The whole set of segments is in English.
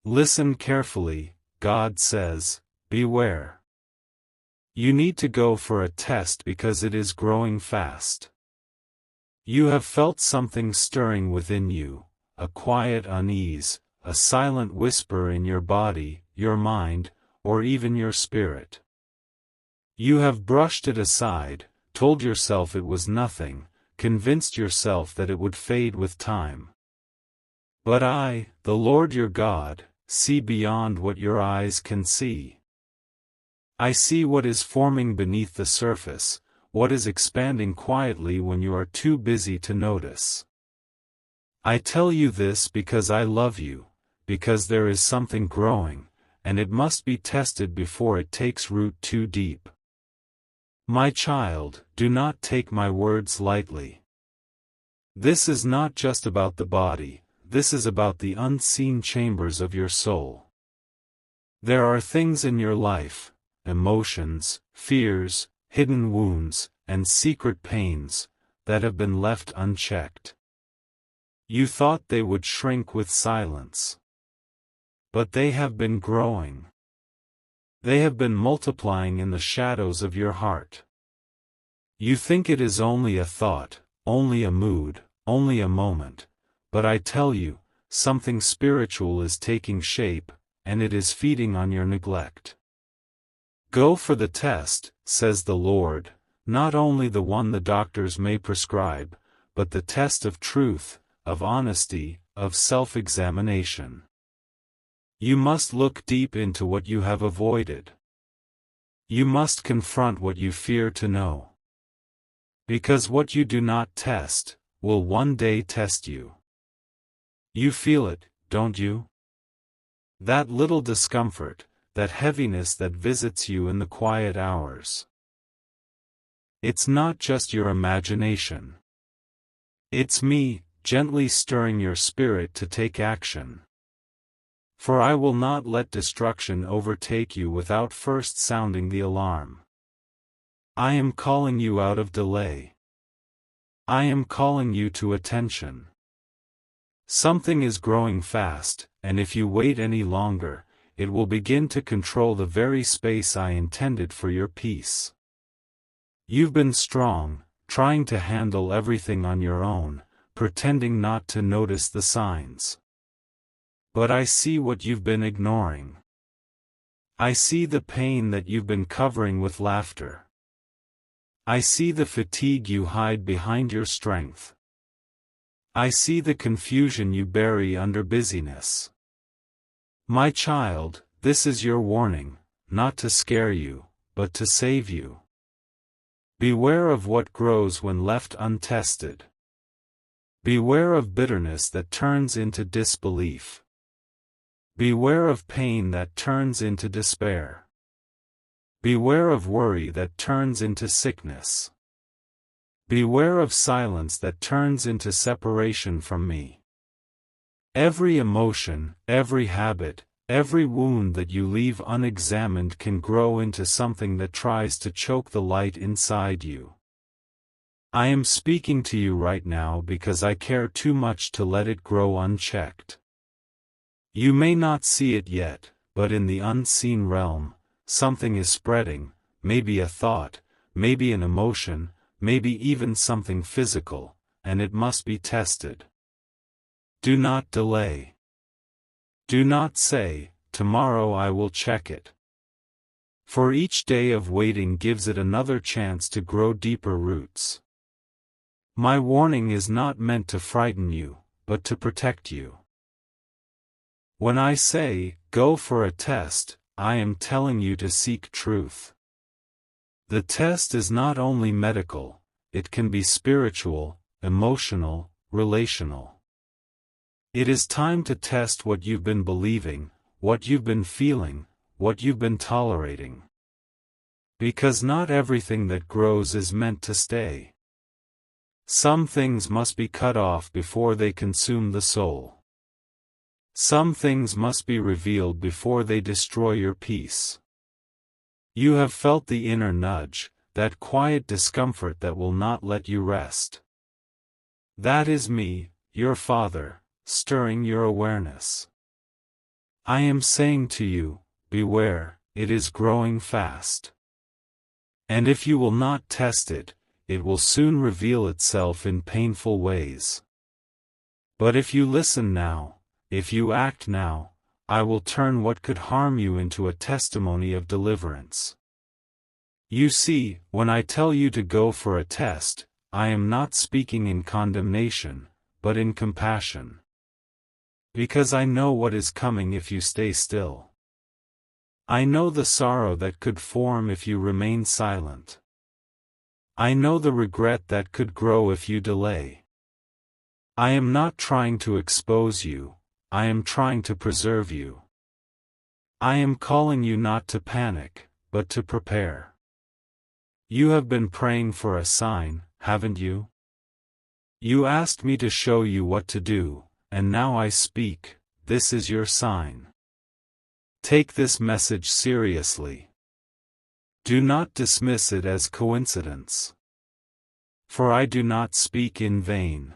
Listen carefully, God says, beware. You need to go for a test because it is growing fast. You have felt something stirring within you, a quiet unease, a silent whisper in your body, your mind, or even your spirit. You have brushed it aside, told yourself it was nothing, convinced yourself that it would fade with time. But I, the Lord your God, see beyond what your eyes can see. I see what is forming beneath the surface, what is expanding quietly when you are too busy to notice. I tell you this because I love you, because there is something growing, and it must be tested before it takes root too deep. My child, do not take my words lightly. This is not just about the body, this is about the unseen chambers of your soul. There are things in your life, emotions, fears, hidden wounds, and secret pains, that have been left unchecked. You thought they would shrink with silence. But they have been growing. They have been multiplying in the shadows of your heart. You think it is only a thought, only a mood, only a moment, but I tell you, something spiritual is taking shape, and it is feeding on your neglect. Go for the test, says the Lord, not only the one the doctors may prescribe, but the test of truth, of honesty, of self-examination. You must look deep into what you have avoided. You must confront what you fear to know. Because what you do not test, will one day test you. You feel it, don't you? That little discomfort, that heaviness that visits you in the quiet hours. It's not just your imagination. It's me, gently stirring your spirit to take action. For I will not let destruction overtake you without first sounding the alarm. I am calling you out of delay. I am calling you to attention. Something is growing fast, and if you wait any longer, it will begin to control the very space I intended for your peace. You've been strong, trying to handle everything on your own, pretending not to notice the signs. But I see what you've been ignoring. I see the pain that you've been covering with laughter. I see the fatigue you hide behind your strength. I see the confusion you bury under busyness. My child, this is your warning, not to scare you, but to save you. Beware of what grows when left untested. Beware of bitterness that turns into disbelief. Beware of pain that turns into despair. Beware of worry that turns into sickness. Beware of silence that turns into separation from me. Every emotion, every habit, every wound that you leave unexamined can grow into something that tries to choke the light inside you. I am speaking to you right now because I care too much to let it grow unchecked. You may not see it yet, but in the unseen realm, something is spreading, maybe a thought, maybe an emotion, maybe even something physical, and it must be tested. Do not delay. Do not say, tomorrow I will check it. For each day of waiting gives it another chance to grow deeper roots. My warning is not meant to frighten you, but to protect you. When I say, go for a test, I am telling you to seek truth. The test is not only medical, it can be spiritual, emotional, relational. It is time to test what you've been believing, what you've been feeling, what you've been tolerating. Because not everything that grows is meant to stay. Some things must be cut off before they consume the soul. Some things must be revealed before they destroy your peace. You have felt the inner nudge, that quiet discomfort that will not let you rest. That is me, your Father, stirring your awareness. I am saying to you, beware, it is growing fast. And if you will not test it, it will soon reveal itself in painful ways. But if you listen now, if you act now, I will turn what could harm you into a testimony of deliverance. You see, when I tell you to go for a test, I am not speaking in condemnation, but in compassion. Because I know what is coming if you stay still. I know the sorrow that could form if you remain silent. I know the regret that could grow if you delay. I am not trying to expose you, I am trying to preserve you. I am calling you not to panic, but to prepare. You have been praying for a sign, haven't you? You asked me to show you what to do, and now I speak, this is your sign. Take this message seriously. Do not dismiss it as coincidence. For I do not speak in vain.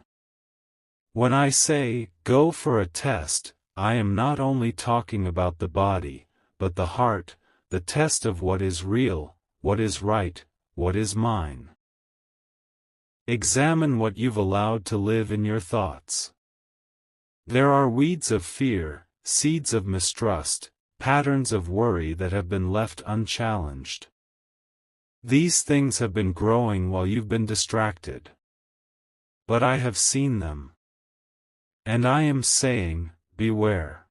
When I say, go for a test, I am not only talking about the body, but the heart, the test of what is real, what is right, what is mine. Examine what you've allowed to live in your thoughts. There are weeds of fear, seeds of mistrust, patterns of worry that have been left unchallenged. These things have been growing while you've been distracted. But I have seen them. And I am saying, beware.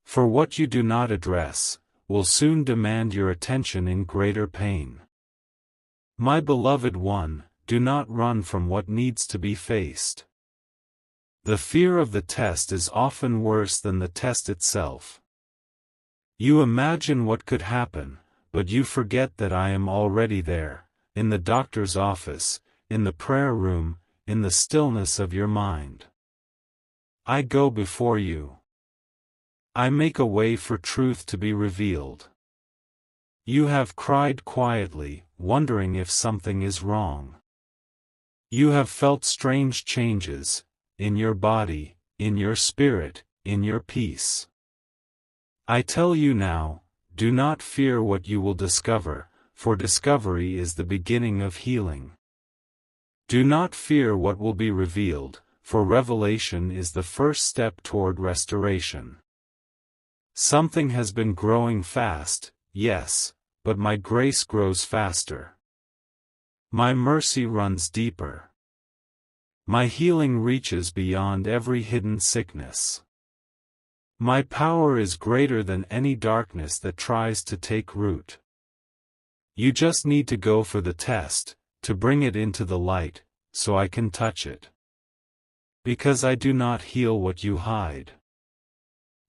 For what you do not address, will soon demand your attention in greater pain. My beloved one, do not run from what needs to be faced. The fear of the test is often worse than the test itself. You imagine what could happen, but you forget that I am already there, in the doctor's office, in the prayer room, in the stillness of your mind. I go before you. I make a way for truth to be revealed. You have cried quietly, wondering if something is wrong. You have felt strange changes, in your body, in your spirit, in your peace. I tell you now, do not fear what you will discover, for discovery is the beginning of healing. Do not fear what will be revealed, for revelation is the first step toward restoration. Something has been growing fast, yes, but my grace grows faster. My mercy runs deeper. My healing reaches beyond every hidden sickness. My power is greater than any darkness that tries to take root. You just need to go for the test, to bring it into the light, so I can touch it. Because I do not heal what you hide.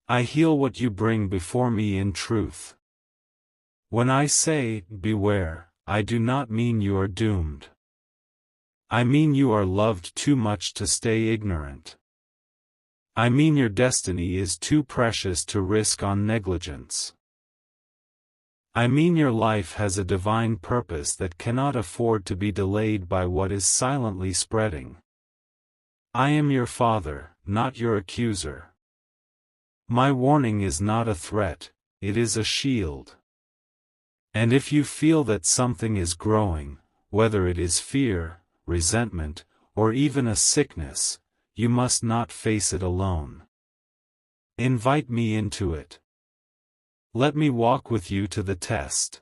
I heal what you bring before me in truth. When I say, beware, I do not mean you are doomed. I mean you are loved too much to stay ignorant. I mean your destiny is too precious to risk on negligence. I mean your life has a divine purpose that cannot afford to be delayed by what is silently spreading. I am your father, not your accuser. My warning is not a threat, it is a shield. And if you feel that something is growing, whether it is fear, resentment, or even a sickness, you must not face it alone. Invite me into it. Let me walk with you to the test.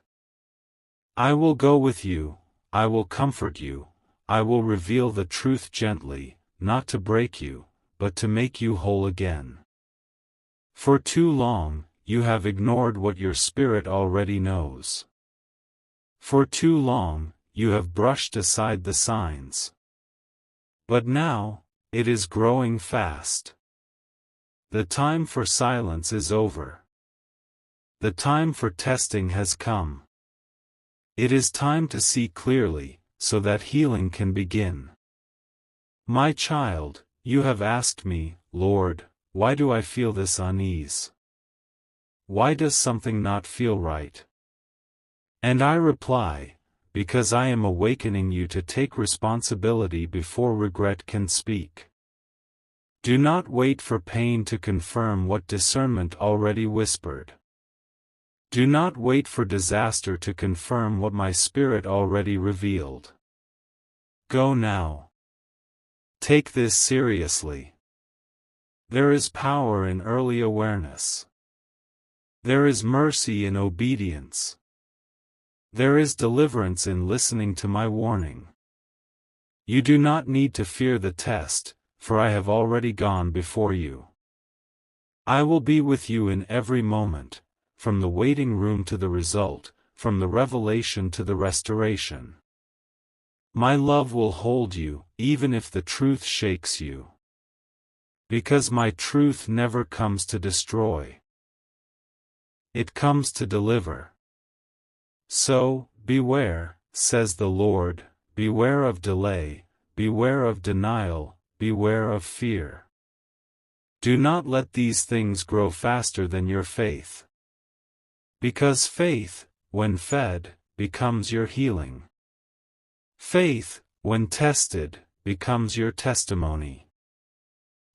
I will go with you, I will comfort you, I will reveal the truth gently, not to break you, but to make you whole again. For too long, you have ignored what your spirit already knows. For too long, you have brushed aside the signs. But now, it is growing fast. The time for silence is over. The time for testing has come. It is time to see clearly, so that healing can begin. My child, you have asked me, Lord, why do I feel this unease? Why does something not feel right? And I reply, because I am awakening you to take responsibility before regret can speak. Do not wait for pain to confirm what discernment already whispered. Do not wait for disaster to confirm what my spirit already revealed. Go now. Take this seriously. There is power in early awareness. There is mercy in obedience. There is deliverance in listening to my warning. You do not need to fear the test, for I have already gone before you. I will be with you in every moment, from the waiting room to the result, from the revelation to the restoration. My love will hold you, even if the truth shakes you. Because my truth never comes to destroy. It comes to deliver. So, beware, says the Lord, beware of delay, beware of denial, beware of fear. Do not let these things grow faster than your faith. Because faith, when fed, becomes your healing. Faith, when tested, becomes your testimony.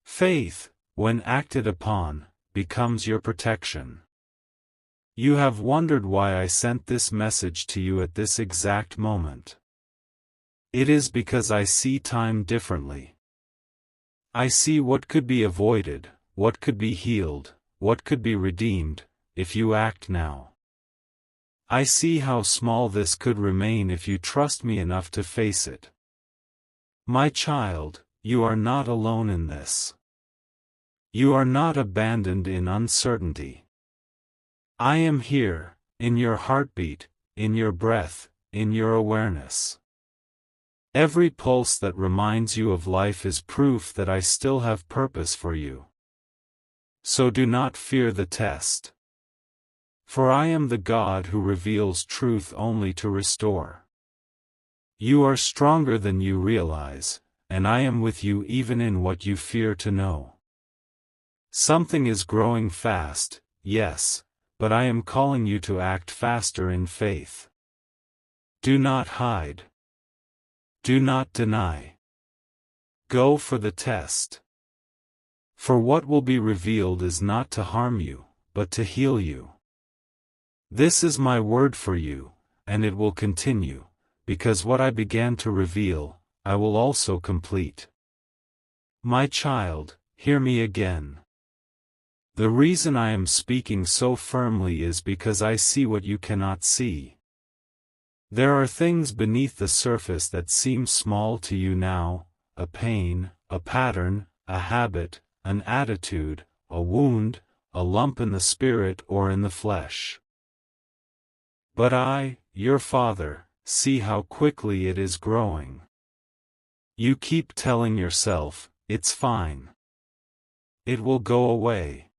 Faith, when acted upon, becomes your protection. You have wondered why I sent this message to you at this exact moment. It is because I see time differently. I see what could be avoided, what could be healed, what could be redeemed, if you act now. I see how small this could remain if you trust me enough to face it. My child, you are not alone in this. You are not abandoned in uncertainty. I am here, in your heartbeat, in your breath, in your awareness. Every pulse that reminds you of life is proof that I still have purpose for you. So do not fear the test. For I am the God who reveals truth only to restore. You are stronger than you realize, and I am with you even in what you fear to know. Something is growing fast, yes, but I am calling you to act faster in faith. Do not hide. Do not deny. Go for the test. For what will be revealed is not to harm you, but to heal you. This is my word for you, and it will continue, because what I began to reveal, I will also complete. My child, hear me again. The reason I am speaking so firmly is because I see what you cannot see. There are things beneath the surface that seem small to you now, a pain, a pattern, a habit, an attitude, a wound, a lump in the spirit or in the flesh. But I, your Father, see how quickly it is growing. You keep telling yourself, it's fine. It will go away.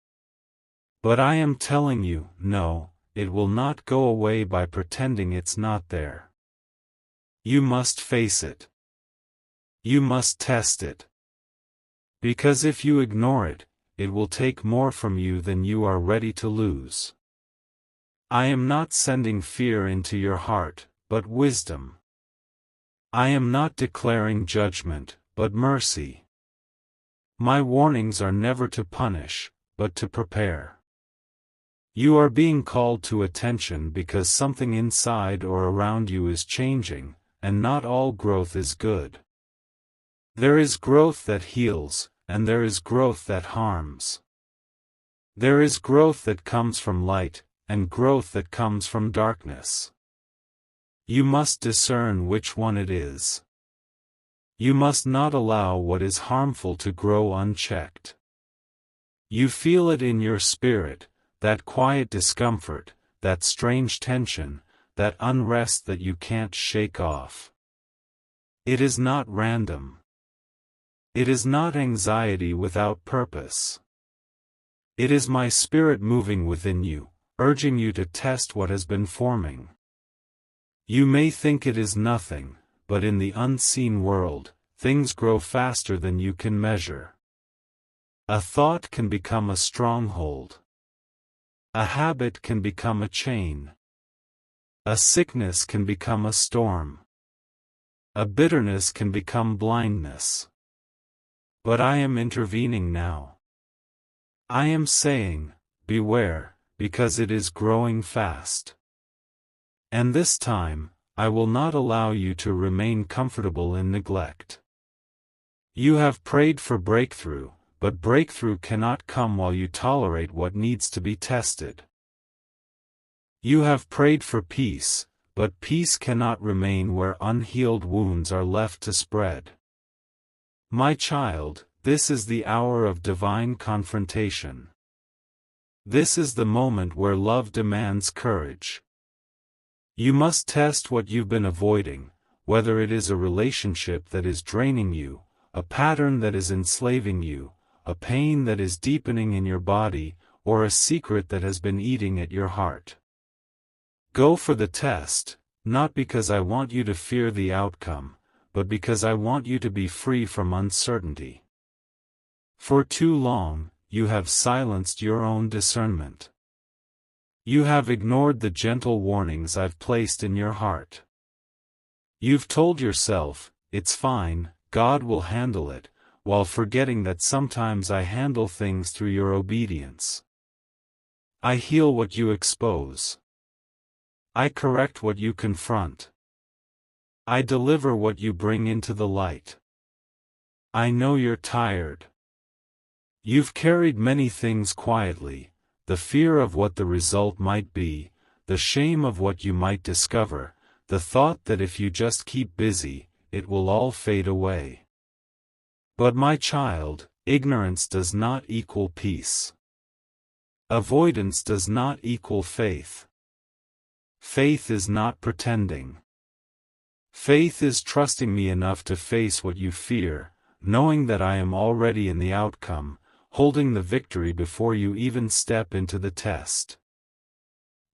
But I am telling you, no, it will not go away by pretending it's not there. You must face it. You must test it. Because if you ignore it, it will take more from you than you are ready to lose. I am not sending fear into your heart, but wisdom. I am not declaring judgment, but mercy. My warnings are never to punish, but to prepare. You are being called to attention because something inside or around you is changing, and not all growth is good. There is growth that heals, and there is growth that harms. There is growth that comes from light, and growth that comes from darkness. You must discern which one it is. You must not allow what is harmful to grow unchecked. You feel it in your spirit, that quiet discomfort, that strange tension, that unrest that you can't shake off. It is not random. It is not anxiety without purpose. It is my spirit moving within you, urging you to test what has been forming. You may think it is nothing, but in the unseen world, things grow faster than you can measure. A thought can become a stronghold. A habit can become a chain. A sickness can become a storm. A bitterness can become blindness. But I am intervening now. I am saying, beware, because it is growing fast. And this time, I will not allow you to remain comfortable in neglect. You have prayed for breakthrough, but breakthrough cannot come while you tolerate what needs to be tested. You have prayed for peace, but peace cannot remain where unhealed wounds are left to spread. My child, this is the hour of divine confrontation. This is the moment where love demands courage. You must test what you've been avoiding, whether it is a relationship that is draining you, a pattern that is enslaving you, a pain that is deepening in your body, or a secret that has been eating at your heart. Go for the test, not because I want you to fear the outcome, but because I want you to be free from uncertainty. For too long, you have silenced your own discernment. You have ignored the gentle warnings I've placed in your heart. You've told yourself, it's fine, God will handle it, while forgetting that sometimes I handle things through your obedience. I heal what you expose. I correct what you confront. I deliver what you bring into the light. I know you're tired. You've carried many things quietly, the fear of what the result might be, the shame of what you might discover, the thought that if you just keep busy, it will all fade away. But my child, ignorance does not equal peace. Avoidance does not equal faith. Faith is not pretending. Faith is trusting me enough to face what you fear, knowing that I am already in the outcome, holding the victory before you even step into the test.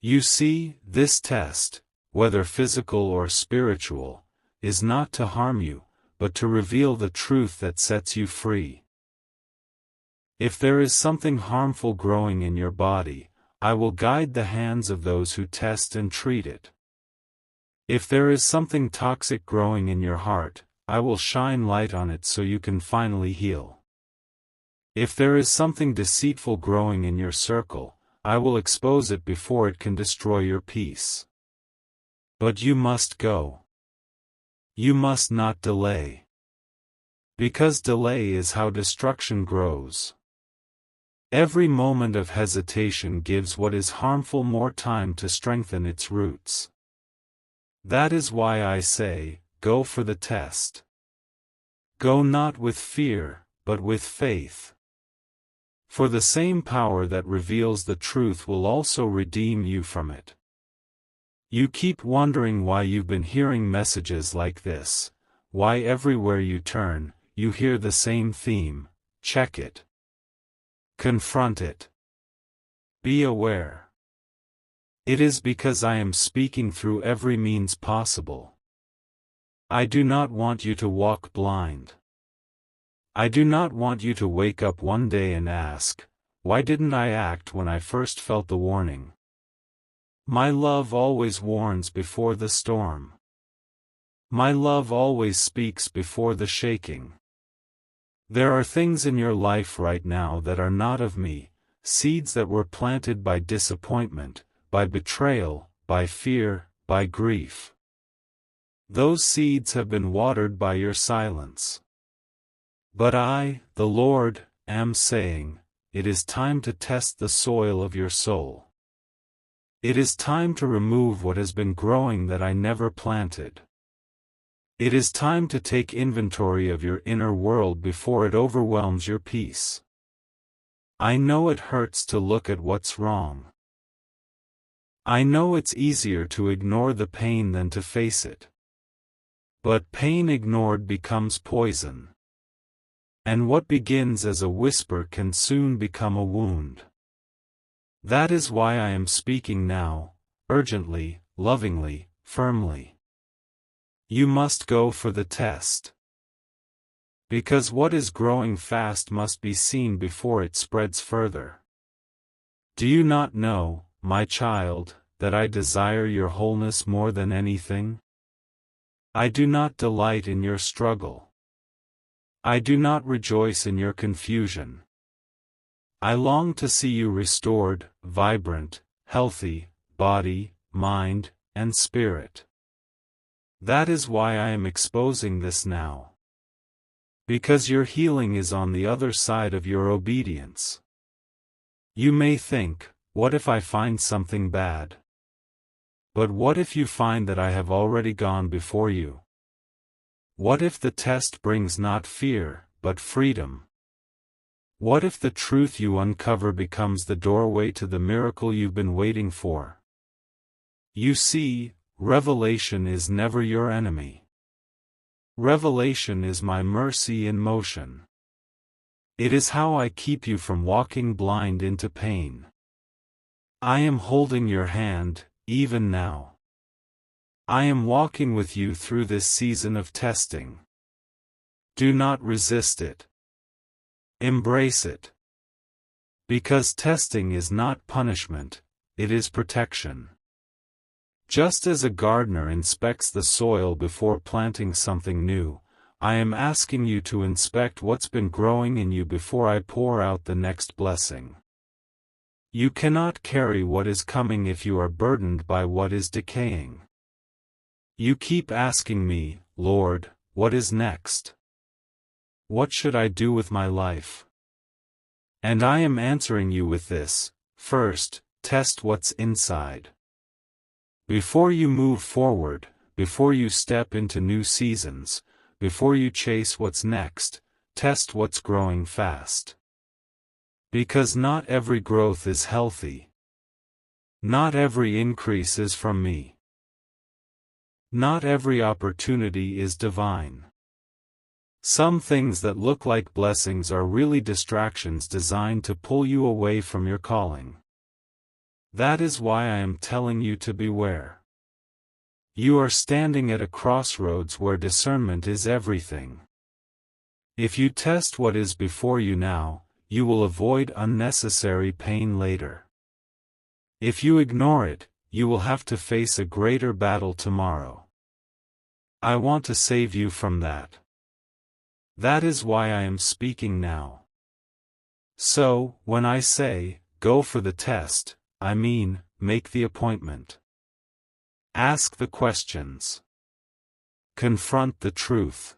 You see, this test, whether physical or spiritual, is not to harm you, but to reveal the truth that sets you free. If there is something harmful growing in your body, I will guide the hands of those who test and treat it. If there is something toxic growing in your heart, I will shine light on it so you can finally heal. If there is something deceitful growing in your circle, I will expose it before it can destroy your peace. But you must go. You must not delay. Because delay is how destruction grows. Every moment of hesitation gives what is harmful more time to strengthen its roots. That is why I say, go for the test. Go not with fear, but with faith. For the same power that reveals the truth will also redeem you from it. You keep wondering why you've been hearing messages like this, why everywhere you turn, you hear the same theme. Check it. Confront it. Be aware. It is because I am speaking through every means possible. I do not want you to walk blind. I do not want you to wake up one day and ask, why didn't I act when I first felt the warning? My love always warns before the storm. My love always speaks before the shaking. There are things in your life right now that are not of me, seeds that were planted by disappointment, by betrayal, by fear, by grief. Those seeds have been watered by your silence. But I, the Lord, am saying, it is time to test the soil of your soul. It is time to remove what has been growing that I never planted. It is time to take inventory of your inner world before it overwhelms your peace. I know it hurts to look at what's wrong. I know it's easier to ignore the pain than to face it. But pain ignored becomes poison. And what begins as a whisper can soon become a wound. That is why I am speaking now, urgently, lovingly, firmly. You must go for the test. Because what is growing fast must be seen before it spreads further. Do you not know, my child, that I desire your wholeness more than anything? I do not delight in your struggle. I do not rejoice in your confusion. I long to see you restored, vibrant, healthy, body, mind, and spirit. That is why I am exposing this now. Because your healing is on the other side of your obedience. You may think, what if I find something bad? But what if you find that I have already gone before you? What if the test brings not fear, but freedom? What if the truth you uncover becomes the doorway to the miracle you've been waiting for? You see, revelation is never your enemy. Revelation is my mercy in motion. It is how I keep you from walking blind into pain. I am holding your hand, even now. I am walking with you through this season of testing. Do not resist it. Embrace it. Because testing is not punishment, it is protection. Just as a gardener inspects the soil before planting something new, I am asking you to inspect what's been growing in you before I pour out the next blessing. You cannot carry what is coming if you are burdened by what is decaying. You keep asking me, Lord, what is next? What should I do with my life? And I am answering you with this: first, test what's inside. Before you move forward, before you step into new seasons, before you chase what's next, test what's growing fast. Because not every growth is healthy. Not every increase is from me. Not every opportunity is divine. Some things that look like blessings are really distractions designed to pull you away from your calling. That is why I am telling you to beware. You are standing at a crossroads where discernment is everything. If you test what is before you now, you will avoid unnecessary pain later. If you ignore it, you will have to face a greater battle tomorrow. I want to save you from that. That is why I am speaking now. So, when I say, go for the test, I mean, make the appointment. Ask the questions. Confront the truth.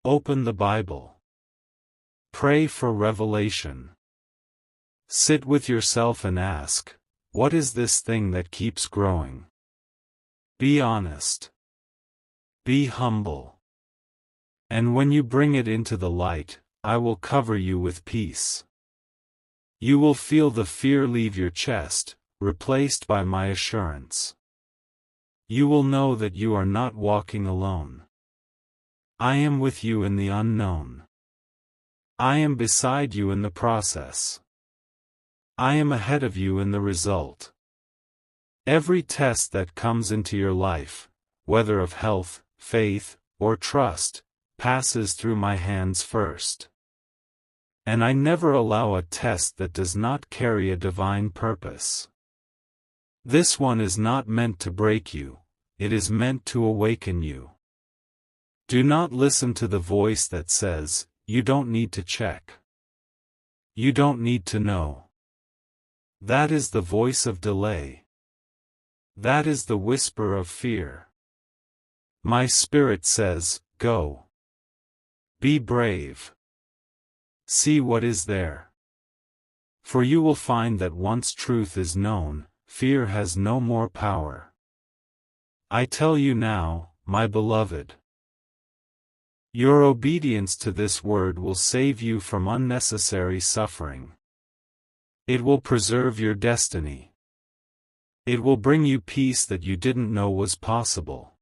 Open the Bible. Pray for revelation. Sit with yourself and ask, what is this thing that keeps growing? Be honest. Be humble. And when you bring it into the light, I will cover you with peace. You will feel the fear leave your chest, replaced by my assurance. You will know that you are not walking alone. I am with you in the unknown. I am beside you in the process. I am ahead of you in the result. Every test that comes into your life, whether of health, faith, or trust, passes through my hands first. And I never allow a test that does not carry a divine purpose. This one is not meant to break you, it is meant to awaken you. Do not listen to the voice that says, you don't need to check. You don't need to know. That is the voice of delay. That is the whisper of fear. My spirit says, go. Be brave. See what is there. For you will find that once truth is known, fear has no more power. I tell you now, my beloved. Your obedience to this word will save you from unnecessary suffering. It will preserve your destiny. It will bring you peace that you didn't know was possible.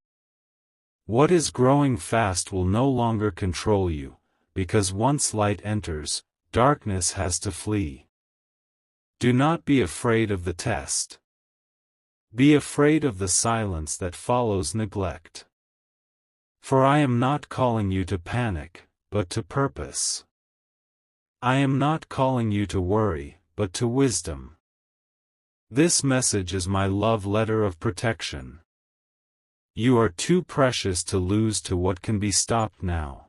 What is growing fast will no longer control you, because once light enters, darkness has to flee. Do not be afraid of the test. Be afraid of the silence that follows neglect. For I am not calling you to panic, but to purpose. I am not calling you to worry, but to wisdom. This message is my love letter of protection. You are too precious to lose to what can be stopped now.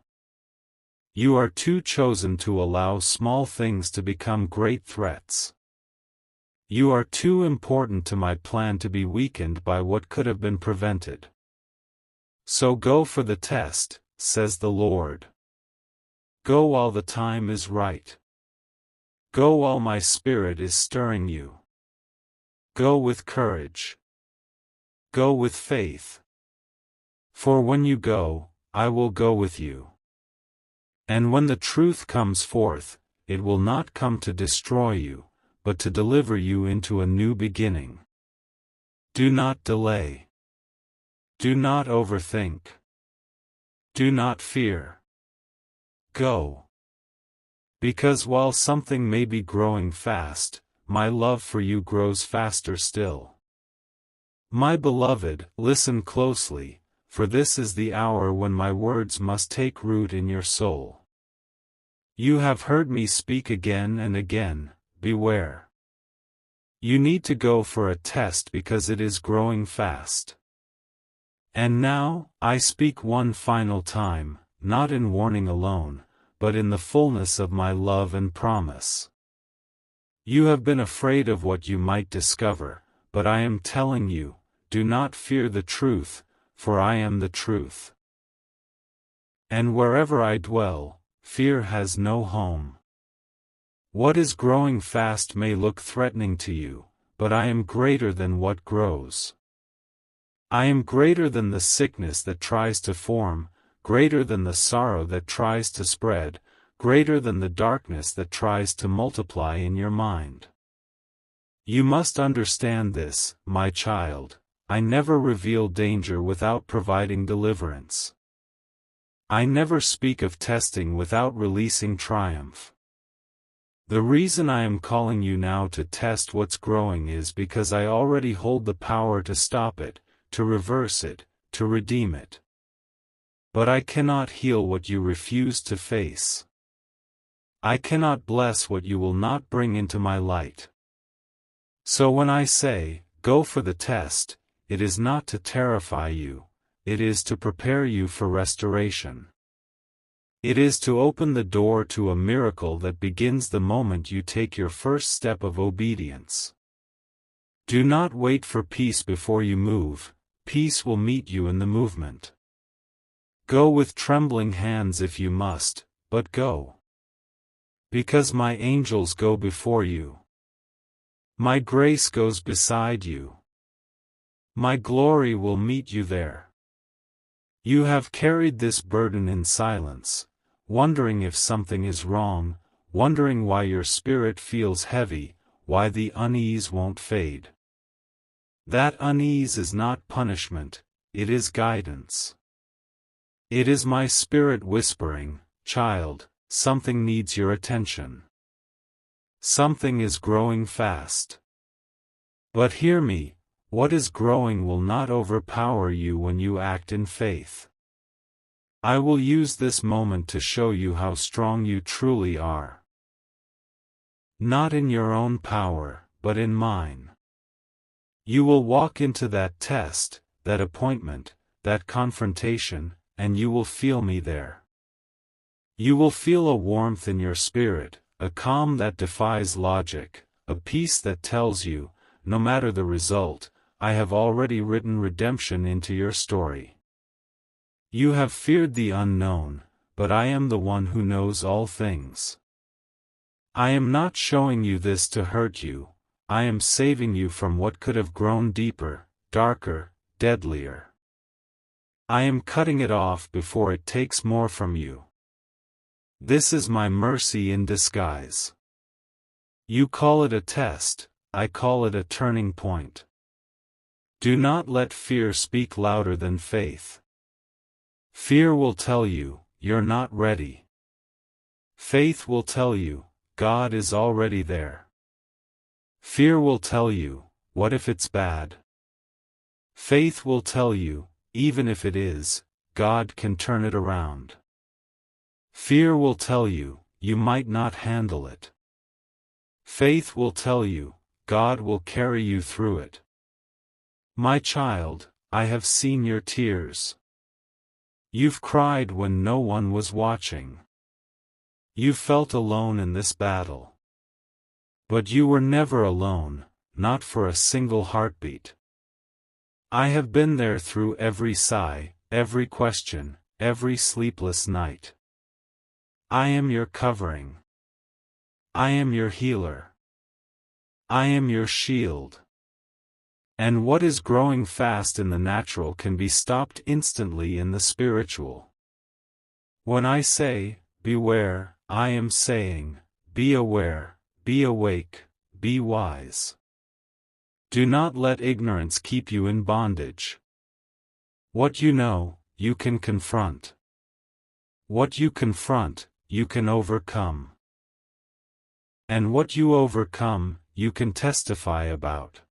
You are too chosen to allow small things to become great threats. You are too important to my plan to be weakened by what could have been prevented. So go for the test, says the Lord. Go while the time is right. Go while my spirit is stirring you. Go with courage. Go with faith. For when you go, I will go with you. And when the truth comes forth, it will not come to destroy you, but to deliver you into a new beginning. Do not delay. Do not overthink. Do not fear. Go. Because while something may be growing fast, my love for you grows faster still. My beloved, listen closely, for this is the hour when my words must take root in your soul. You have heard me speak again and again, beware. You need to go for a test because it is growing fast. And now, I speak one final time, not in warning alone, but in the fullness of my love and promise. You have been afraid of what you might discover, but I am telling you, do not fear the truth, for I am the truth. And wherever I dwell, fear has no home. What is growing fast may look threatening to you, but I am greater than what grows. I am greater than the sickness that tries to form, greater than the sorrow that tries to spread, greater than the darkness that tries to multiply in your mind. You must understand this, my child. I never reveal danger without providing deliverance. I never speak of testing without releasing triumph. The reason I am calling you now to test what's growing is because I already hold the power to stop it, to reverse it, to redeem it. But I cannot heal what you refuse to face. I cannot bless what you will not bring into my light. So when I say, go for the test, it is not to terrify you, it is to prepare you for restoration. It is to open the door to a miracle that begins the moment you take your first step of obedience. Do not wait for peace before you move, peace will meet you in the movement. Go with trembling hands if you must, but go. Because my angels go before you. My grace goes beside you. My glory will meet you there. You have carried this burden in silence, wondering if something is wrong, wondering why your spirit feels heavy, why the unease won't fade. That unease is not punishment, it is guidance. It is my spirit whispering, child, something needs your attention. Something is growing fast. But hear me, what is growing will not overpower you when you act in faith. I will use this moment to show you how strong you truly are. Not in your own power, but in mine. You will walk into that test, that appointment, that confrontation, and you will feel me there. You will feel a warmth in your spirit, a calm that defies logic, a peace that tells you, no matter the result, I have already written redemption into your story. You have feared the unknown, but I am the one who knows all things. I am not showing you this to hurt you, I am saving you from what could have grown deeper, darker, deadlier. I am cutting it off before it takes more from you. This is my mercy in disguise. You call it a test, I call it a turning point. Do not let fear speak louder than faith. Fear will tell you, you're not ready. Faith will tell you, God is already there. Fear will tell you, what if it's bad? Faith will tell you, even if it is, God can turn it around. Fear will tell you, you might not handle it. Faith will tell you, God will carry you through it. My child, I have seen your tears. You've cried when no one was watching. You felt alone in this battle. But you were never alone, not for a single heartbeat. I have been there through every sigh, every question, every sleepless night. I am your covering. I am your healer. I am your shield. And what is growing fast in the natural can be stopped instantly in the spiritual. When I say, beware, I am saying, be aware, be awake, be wise. Do not let ignorance keep you in bondage. What you know, you can confront. What you confront, you can overcome. And what you overcome, you can testify about.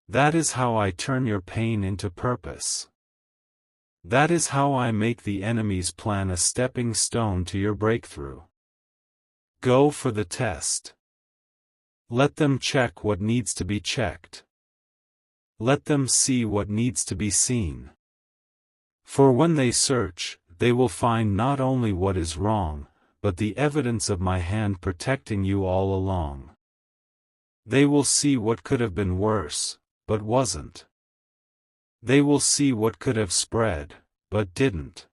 That is how I turn your pain into purpose. That is how I make the enemy's plan a stepping stone to your breakthrough. Go for the test. Let them check what needs to be checked. Let them see what needs to be seen. For when they search, they will find not only what is wrong, but the evidence of my hand protecting you all along. They will see what could have been worse, but wasn't. They will see what could have spread, but didn't.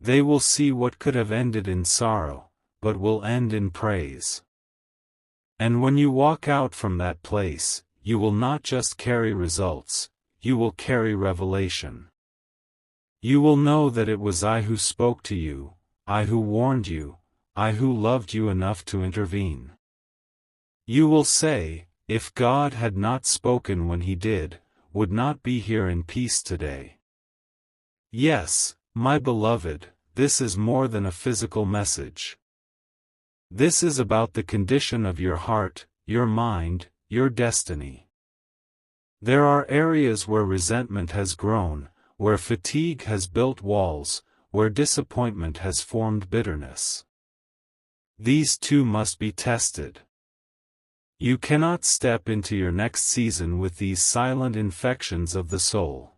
They will see what could have ended in sorrow, but will end in praise. And when you walk out from that place, you will not just carry results, you will carry revelation. You will know that it was I who spoke to you, I who warned you, I who loved you enough to intervene. You will say, if God had not spoken when He did, would not be here in peace today. Yes, my beloved, this is more than a physical message. This is about the condition of your heart, your mind, your destiny. There are areas where resentment has grown, where fatigue has built walls, where disappointment has formed bitterness. These too must be tested. You cannot step into your next season with these silent infections of the soul.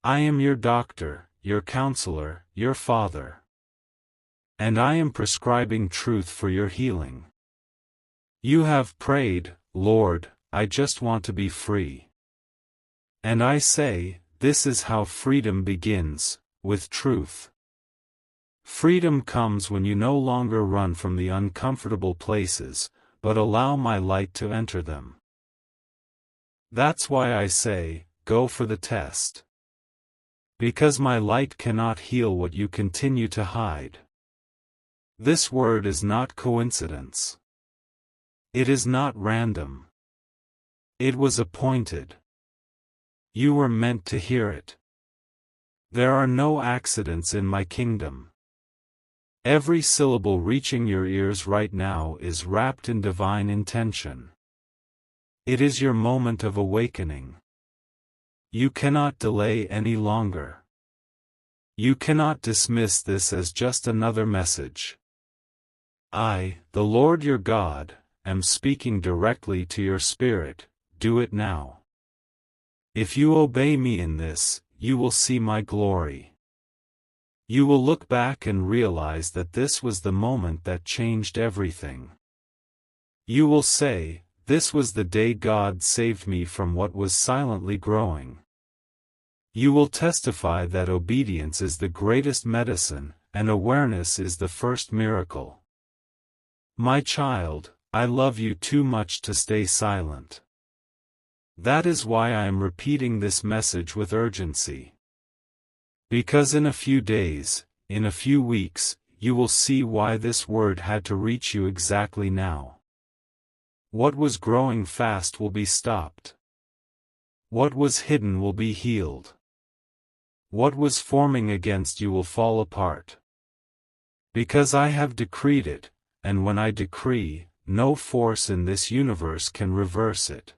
I am your doctor, your counselor, your father. And I am prescribing truth for your healing. You have prayed, Lord, I just want to be free. And I say, this is how freedom begins, with truth. Freedom comes when you no longer run from the uncomfortable places, but allow my light to enter them. That's why I say, go for the test. Because my light cannot heal what you continue to hide. This word is not coincidence. It is not random. It was appointed. You were meant to hear it. There are no accidents in my kingdom. Every syllable reaching your ears right now is wrapped in divine intention. It is your moment of awakening. You cannot delay any longer. You cannot dismiss this as just another message. I, the Lord your God, am speaking directly to your spirit. Do it now. If you obey me in this, you will see my glory. You will look back and realize that this was the moment that changed everything. You will say, this was the day God saved me from what was silently growing. You will testify that obedience is the greatest medicine, and awareness is the first miracle. My child, I love you too much to stay silent. That is why I am repeating this message with urgency. Because in a few days, in a few weeks, you will see why this word had to reach you exactly now. What was growing fast will be stopped. What was hidden will be healed. What was forming against you will fall apart. Because I have decreed it, and when I decree, no force in this universe can reverse it.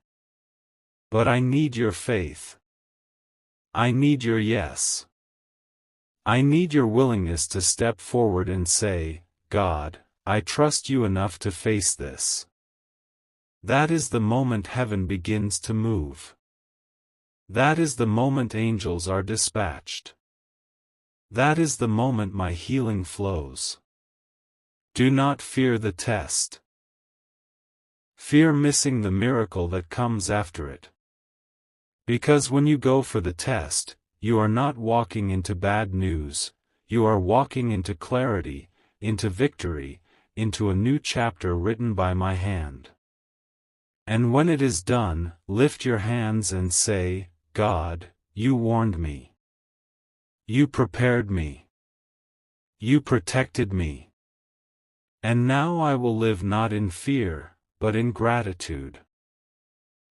But I need your faith. I need your yes. I need your willingness to step forward and say, God, I trust you enough to face this. That is the moment heaven begins to move. That is the moment angels are dispatched. That is the moment my healing flows. Do not fear the test. Fear missing the miracle that comes after it. Because when you go for the test, you are not walking into bad news, you are walking into clarity, into victory, into a new chapter written by my hand. And when it is done, lift your hands and say, God, you warned me. You prepared me. You protected me. And now I will live not in fear, but in gratitude.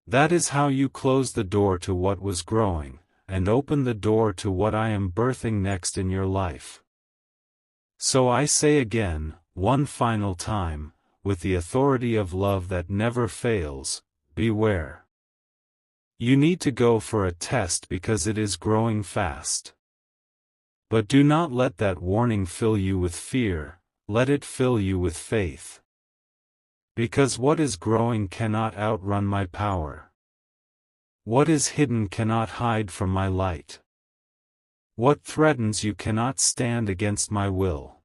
That is how you close the door to what was growing, and open the door to what I am birthing next in your life. So I say again, one final time, with the authority of love that never fails, beware. You need to go for a test because it is growing fast. But do not let that warning fill you with fear, let it fill you with faith. Because what is growing cannot outrun my power. What is hidden cannot hide from my light. What threatens you cannot stand against my will.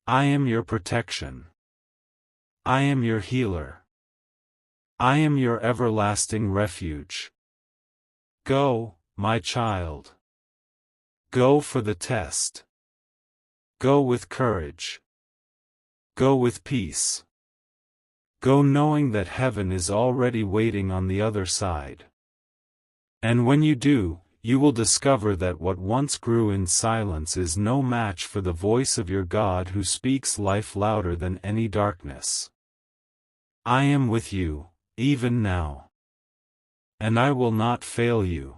I am your protection. I am your healer. I am your everlasting refuge. Go, my child. Go for the test. Go with courage. Go with peace. Go knowing that heaven is already waiting on the other side. And when you do, you will discover that what once grew in silence is no match for the voice of your God who speaks life louder than any darkness. I am with you, even now. And I will not fail you.